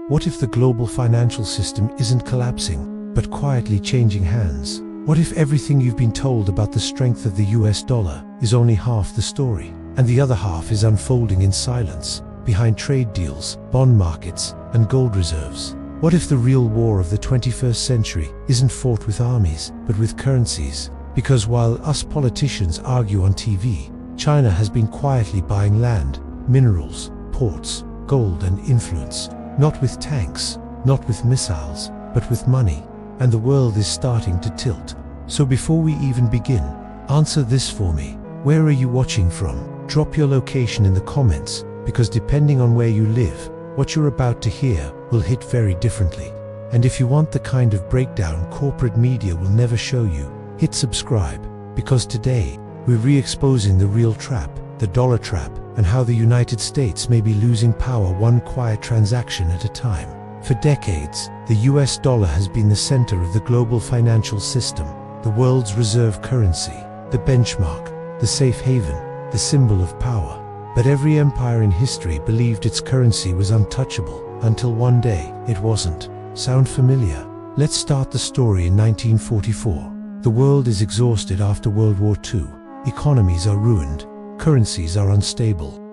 What if the global financial system isn't collapsing, but quietly changing hands? What if everything you've been told about the strength of the US dollar is only half the story, and the other half is unfolding in silence, behind trade deals, bond markets, and gold reserves? What if the real war of the 21st century isn't fought with armies, but with currencies? Because while us politicians argue on TV, China has been quietly buying land, minerals, ports, gold, and influence. Not with tanks, not with missiles, but with money. And the world is starting to tilt. So before we even begin, answer this for me. Where are you watching from? Drop your location in the comments, because depending on where you live, what you're about to hear will hit very differently. And if you want the kind of breakdown corporate media will never show you, hit subscribe, because today, we're re-exposing the real trap, the dollar trap, and how the United States may be losing power one quiet transaction at a time. For decades, the US dollar has been the center of the global financial system, the world's reserve currency, the benchmark, the safe haven, the symbol of power. But every empire in history believed its currency was untouchable, until one day, it wasn't. Sound familiar? Let's start the story in 1944. The world is exhausted after World War II. Economies are ruined. Currencies are unstable.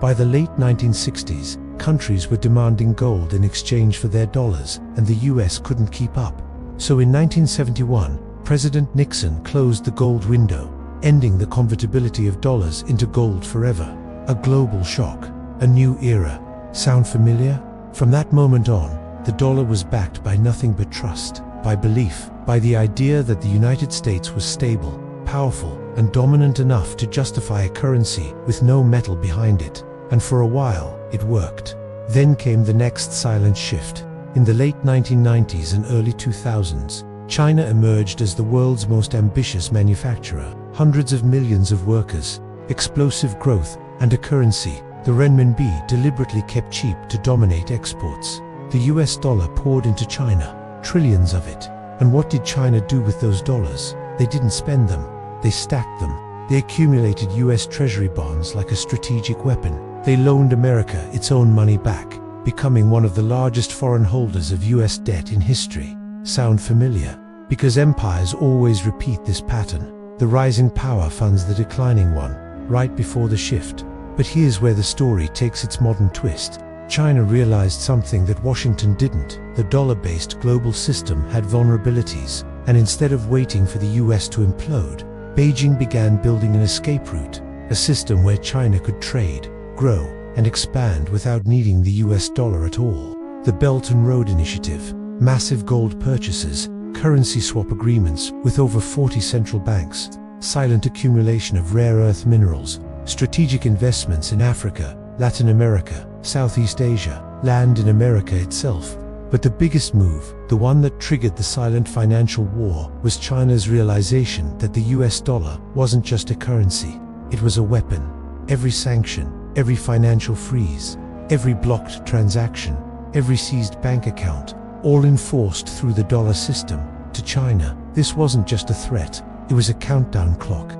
By the late 1960s, countries were demanding gold in exchange for their dollars, and the US couldn't keep up. So in 1971, President Nixon closed the gold window, ending the convertibility of dollars into gold forever. A global shock, a new era. Sound familiar? From that moment on, the dollar was backed by nothing but trust, by belief, by the idea that the United States was stable, powerful, and dominant enough to justify a currency with no metal behind it. And for a while, it worked. Then came the next silent shift. In the late 1990s and early 2000s, China emerged as the world's most ambitious manufacturer. Hundreds of millions of workers, explosive growth, and a currency, the renminbi, deliberately kept cheap to dominate exports. The US dollar poured into China, trillions of it. And what did China do with those dollars? They didn't spend them. They stacked them. They accumulated US Treasury bonds like a strategic weapon. They loaned America its own money back, becoming one of the largest foreign holders of US debt in history. Sound familiar? Because empires always repeat this pattern. The rising power funds the declining one, right before the shift. But here's where the story takes its modern twist. China realized something that Washington didn't. The dollar-based global system had vulnerabilities, and instead of waiting for the US to implode, Beijing began building an escape route, a system where China could trade, grow, and expand without needing the US dollar at all. The Belt and Road Initiative, massive gold purchases, currency swap agreements with over 40 central banks, silent accumulation of rare earth minerals, strategic investments in Africa, Latin America, Southeast Asia, land in America itself. But the biggest move, the one that triggered the silent financial war, was China's realization that the US dollar wasn't just a currency, it was a weapon. Every sanction, every financial freeze, every blocked transaction, every seized bank account, all enforced through the dollar system. To China, this wasn't just a threat, it was a countdown clock.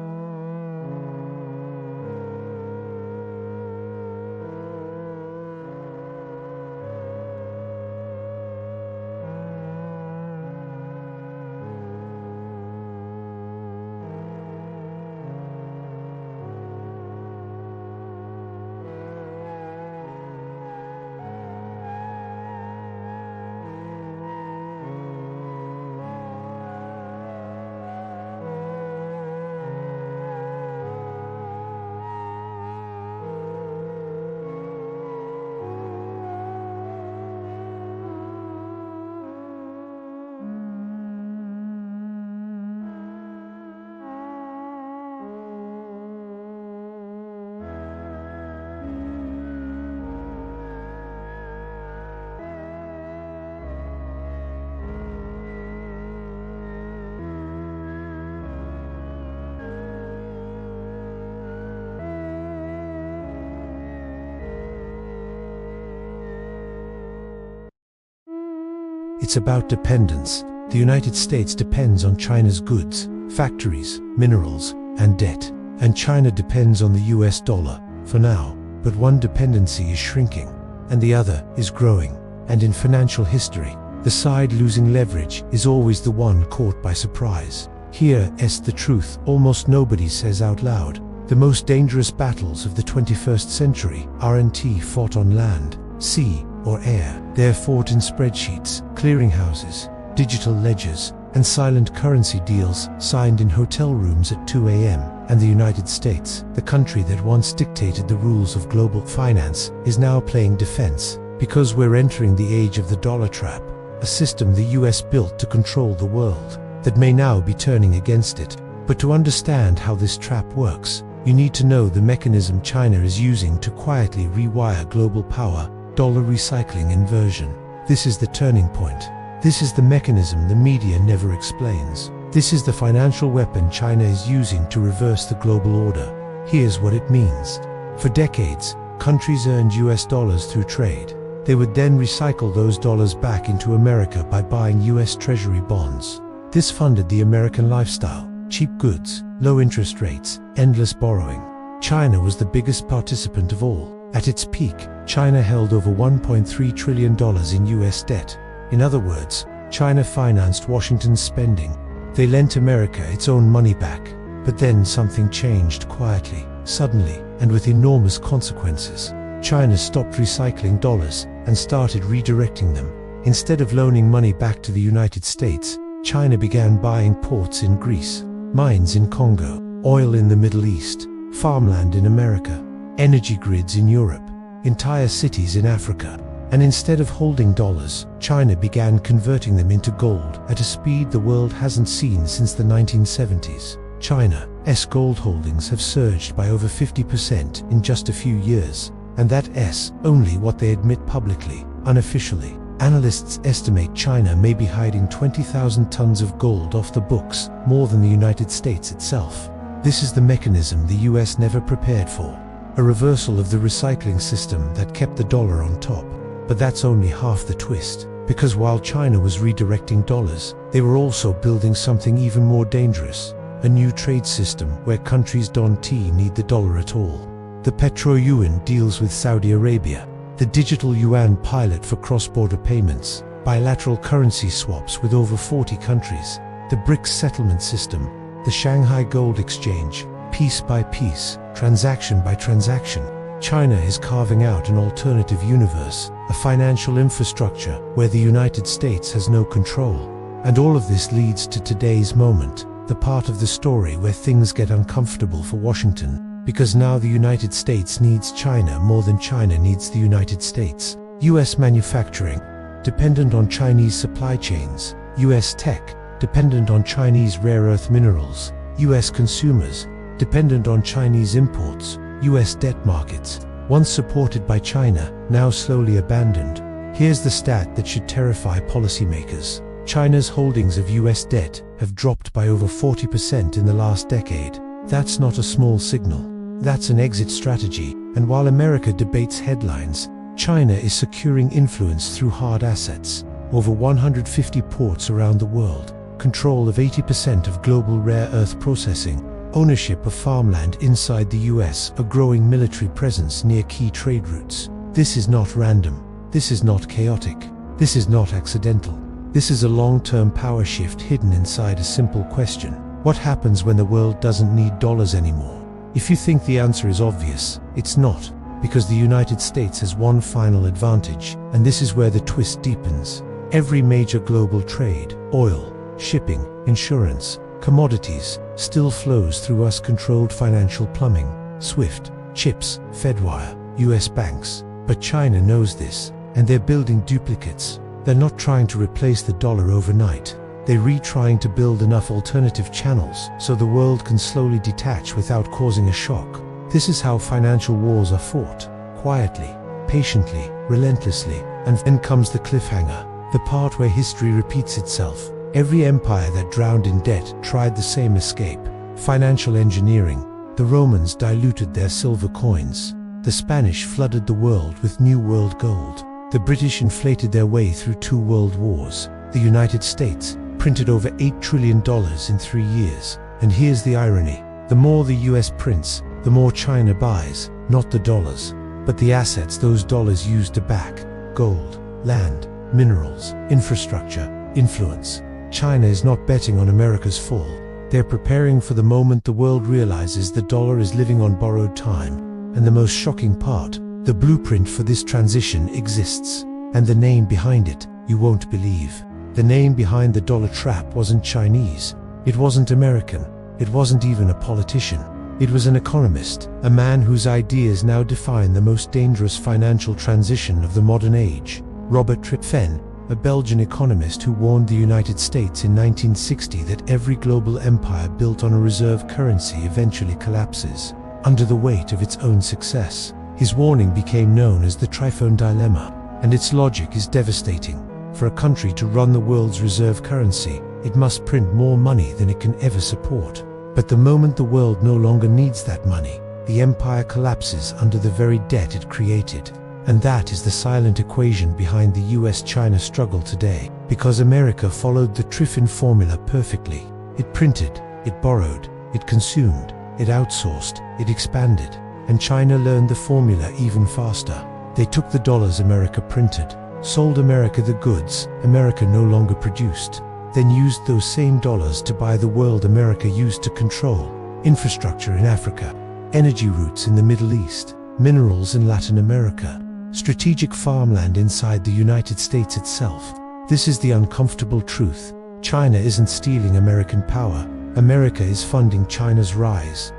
It's about dependence. The United States depends on China's goods, factories, minerals, and debt. And China depends on the US dollar, for now. But one dependency is shrinking, and the other is growing. And in financial history, the side losing leverage is always the one caught by surprise. Here's the truth almost nobody says out loud. The most dangerous battles of the 21st century aren't fought on land, sea, or air. They're fought in spreadsheets, clearinghouses, digital ledgers, and silent currency deals signed in hotel rooms at 2 a.m. And the United States, the country that once dictated the rules of global finance, is now playing defense, because we're entering the age of the dollar trap, a system the US built to control the world, that may now be turning against it. But to understand how this trap works, you need to know the mechanism China is using to quietly rewire global power: dollar recycling inversion. This is the turning point. This is the mechanism the media never explains. This is the financial weapon China is using to reverse the global order. Here's what it means. For decades, countries earned US dollars through trade. They would then recycle those dollars back into America by buying US Treasury bonds. This funded the American lifestyle: cheap goods, low interest rates, endless borrowing. China was the biggest participant of all. At its peak, China held over $1.3 trillion in US debt. In other words, China financed Washington's spending. They lent America its own money back. But then something changed quietly, suddenly, and with enormous consequences. China stopped recycling dollars and started redirecting them. Instead of loaning money back to the United States, China began buying ports in Greece, mines in Congo, oil in the Middle East, farmland in America, energy grids in Europe, entire cities in Africa. And instead of holding dollars, China began converting them into gold at a speed the world hasn't seen since the 1970s. China's gold holdings have surged by over 50% in just a few years. And that's only what they admit publicly, unofficially. Analysts estimate China may be hiding 20,000 tons of gold off the books, more than the United States itself. This is the mechanism the US never prepared for. A reversal of the recycling system that kept the dollar on top. But that's only half the twist. Because while China was redirecting dollars, they were also building something even more dangerous. A new trade system where countries don't need the dollar at all. The Petro-Yuan deals with Saudi Arabia. The digital yuan pilot for cross-border payments, bilateral currency swaps with over 40 countries, the BRICS settlement system, the Shanghai Gold Exchange, piece by piece, transaction by transaction. China is carving out an alternative universe, a financial infrastructure where the United States has no control. And all of this leads to today's moment, the part of the story where things get uncomfortable for Washington. Because now the United States needs China more than China needs the United States. US manufacturing, dependent on Chinese supply chains. US tech, dependent on Chinese rare earth minerals. US consumers, dependent on Chinese imports. US debt markets, once supported by China, now slowly abandoned. Here's the stat that should terrify policymakers. China's holdings of US debt have dropped by over 40% in the last decade. That's not a small signal. That's an exit strategy. And while America debates headlines, China is securing influence through hard assets. Over 150 ports around the world, control of 80% of global rare earth processing, ownership of farmland inside the US, a growing military presence near key trade routes. This is not random. This is not chaotic. This is not accidental. This is a long-term power shift hidden inside a simple question. What happens when the world doesn't need dollars anymore? If you think the answer is obvious, it's not, because the United States has one final advantage, and this is where the twist deepens. Every major global trade, oil, shipping, insurance, commodities, still flows through US-controlled financial plumbing, SWIFT, chips, Fedwire, US banks. But China knows this, and they're building duplicates. They're not trying to replace the dollar overnight. They're retrying to build enough alternative channels so the world can slowly detach without causing a shock. This is how financial wars are fought, quietly, patiently, relentlessly. And then comes the cliffhanger, the part where history repeats itself. Every empire that drowned in debt tried the same escape. Financial engineering. The Romans diluted their silver coins. The Spanish flooded the world with New World gold. The British inflated their way through 2 world wars. The United States printed over $8 trillion in 3 years. And here's the irony. The more the US prints, the more China buys, not the dollars, but the assets those dollars use to back: gold, land, minerals, infrastructure, influence. China is not betting on America's fall. They're preparing for the moment the world realizes the dollar is living on borrowed time. And the most shocking part, the blueprint for this transition exists. And the name behind it, you won't believe. The name behind the dollar trap wasn't Chinese. It wasn't American. It wasn't even a politician. It was an economist, a man whose ideas now define the most dangerous financial transition of the modern age. Robert Triefen, a Belgian economist who warned the United States in 1960 that every global empire built on a reserve currency eventually collapses under the weight of its own success. His warning became known as the Triefen dilemma, and its logic is devastating. For a country to run the world's reserve currency, it must print more money than it can ever support. But the moment the world no longer needs that money, the empire collapses under the very debt it created. And that is the silent equation behind the US-China struggle today. Because America followed the Triefen formula perfectly. It printed, it borrowed, it consumed, it outsourced, it expanded. And China learned the formula even faster. They took the dollars America printed, sold America the goods America no longer produced, then used those same dollars to buy the world America used to control: infrastructure in Africa, energy routes in the Middle East, minerals in Latin America, strategic farmland inside the United States itself. This is the uncomfortable truth. China isn't stealing American power. America is funding China's rise.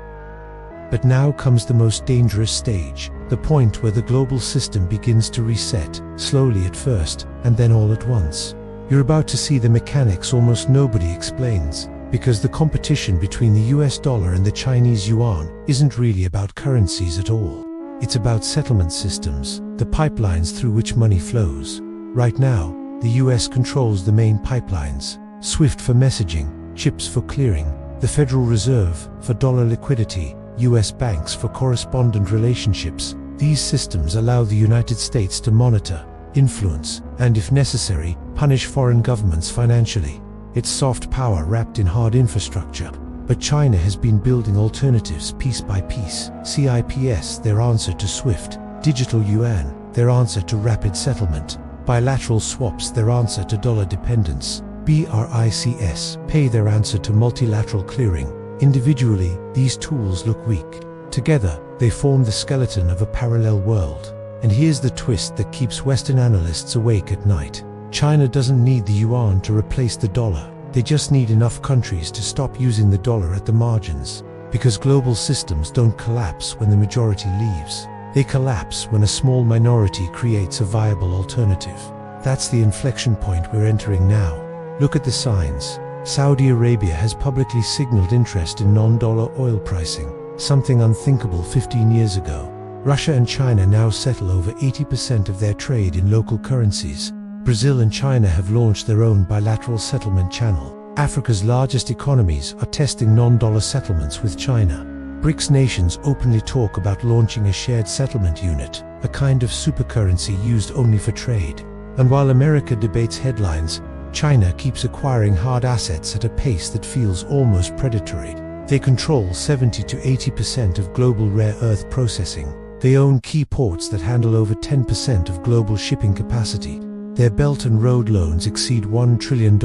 But now comes the most dangerous stage, the point where the global system begins to reset, slowly at first, and then all at once. You're about to see the mechanics almost nobody explains, because the competition between the US dollar and the Chinese yuan isn't really about currencies at all. It's about settlement systems, the pipelines through which money flows. Right now, the US controls the main pipelines: SWIFT for messaging, CHIPS for clearing, the Federal Reserve for dollar liquidity, US banks for correspondent relationships. These systems allow the United States to monitor, influence, and if necessary, punish foreign governments financially. It's soft power wrapped in hard infrastructure. But China has been building alternatives piece by piece. CIPS, their answer to SWIFT; digital yuan, their answer to rapid settlement; bilateral swaps, their answer to dollar dependence; BRICS, pay, their answer to multilateral clearing. Individually, these tools look weak. Together, they form the skeleton of a parallel world. And here's the twist that keeps Western analysts awake at night. China doesn't need the yuan to replace the dollar. They just need enough countries to stop using the dollar at the margins. Because global systems don't collapse when the majority leaves. They collapse when a small minority creates a viable alternative. That's the inflection point we're entering now. Look at the signs. Saudi Arabia has publicly signaled interest in non-dollar oil pricing, something unthinkable 15 years ago. Russia and China now settle over 80% of their trade in local currencies. Brazil and China have launched their own bilateral settlement channel. Africa's largest economies are testing non-dollar settlements with China. BRICS nations openly talk about launching a shared settlement unit, a kind of supercurrency used only for trade. And while America debates headlines, China keeps acquiring hard assets at a pace that feels almost predatory. They control 70 to 80% of global rare earth processing. They own key ports that handle over 10% of global shipping capacity. Their Belt and Road loans exceed $1 trillion,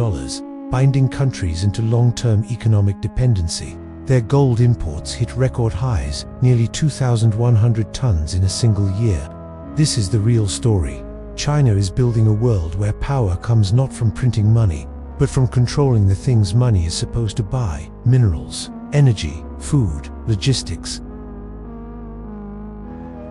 binding countries into long-term economic dependency. Their gold imports hit record highs, nearly 2,100 tons in a single year. This is the real story. China is building a world where power comes not from printing money, but from controlling the things money is supposed to buy: minerals, energy, food, logistics,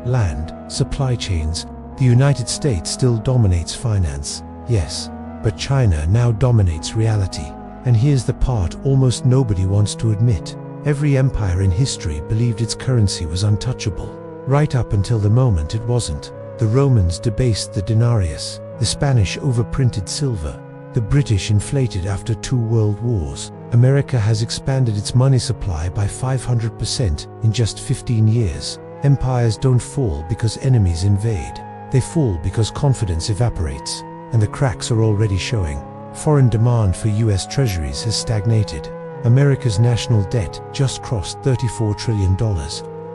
land, supply chains. The United States still dominates finance, yes, but China now dominates reality. And here's the part almost nobody wants to admit. Every empire in history believed its currency was untouchable, right up until the moment it wasn't. The Romans debased the denarius, the Spanish overprinted silver, the British inflated after 2 world wars. America has expanded its money supply by 500% in just 15 years. Empires don't fall because enemies invade. They fall because confidence evaporates, and the cracks are already showing. Foreign demand for US treasuries has stagnated. America's national debt just crossed $34 trillion.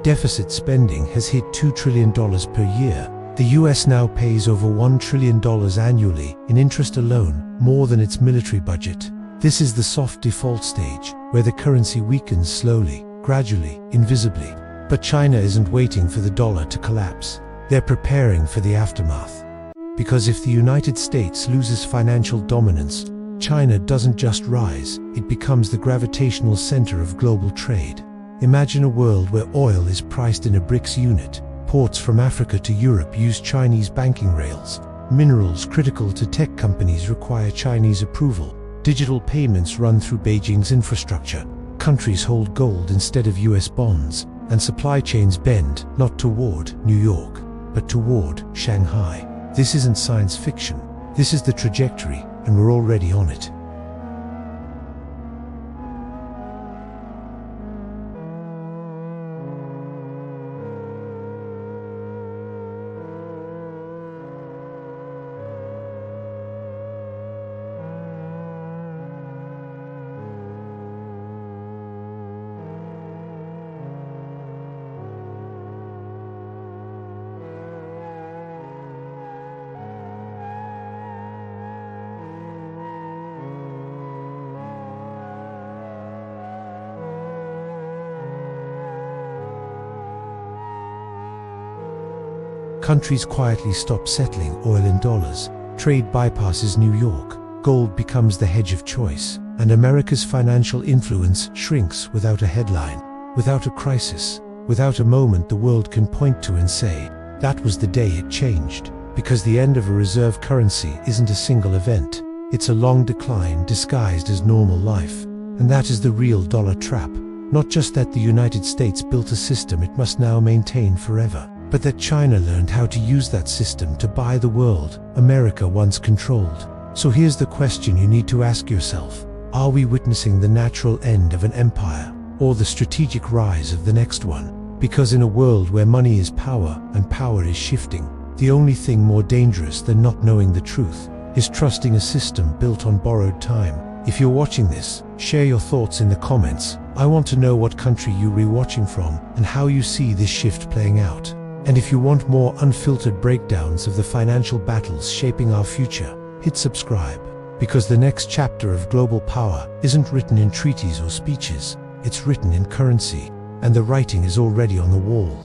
Deficit spending has hit $2 trillion per year. The US now pays over $1 trillion annually in interest alone, more than its military budget. This is the soft default stage, where the currency weakens slowly, gradually, invisibly. But China isn't waiting for the dollar to collapse. They're preparing for the aftermath. Because if the United States loses financial dominance, China doesn't just rise, it becomes the gravitational center of global trade. Imagine a world where oil is priced in a BRICS unit. Ports from Africa to Europe use Chinese banking rails. Minerals critical to tech companies require Chinese approval. Digital payments run through Beijing's infrastructure. Countries hold gold instead of US bonds. And supply chains bend, not toward New York, but toward Shanghai. This isn't science fiction. This is the trajectory, and we're already on it. Countries quietly stop settling oil in dollars. Trade bypasses New York. Gold becomes the hedge of choice. And America's financial influence shrinks without a headline, without a crisis, without a moment the world can point to and say, that was the day it changed. Because the end of a reserve currency isn't a single event. It's a long decline disguised as normal life. And that is the real dollar trap. Not just that the United States built a system it must now maintain forever, but that China learned how to use that system to buy the world America once controlled. So here's the question you need to ask yourself. Are we witnessing the natural end of an empire, or the strategic rise of the next one? Because in a world where money is power and power is shifting, the only thing more dangerous than not knowing the truth is trusting a system built on borrowed time. If you're watching this, share your thoughts in the comments. I want to know what country you're rewatching from and how you see this shift playing out. And if you want more unfiltered breakdowns of the financial battles shaping our future, hit subscribe. Because the next chapter of global power isn't written in treaties or speeches, it's written in currency, and the writing is already on the wall.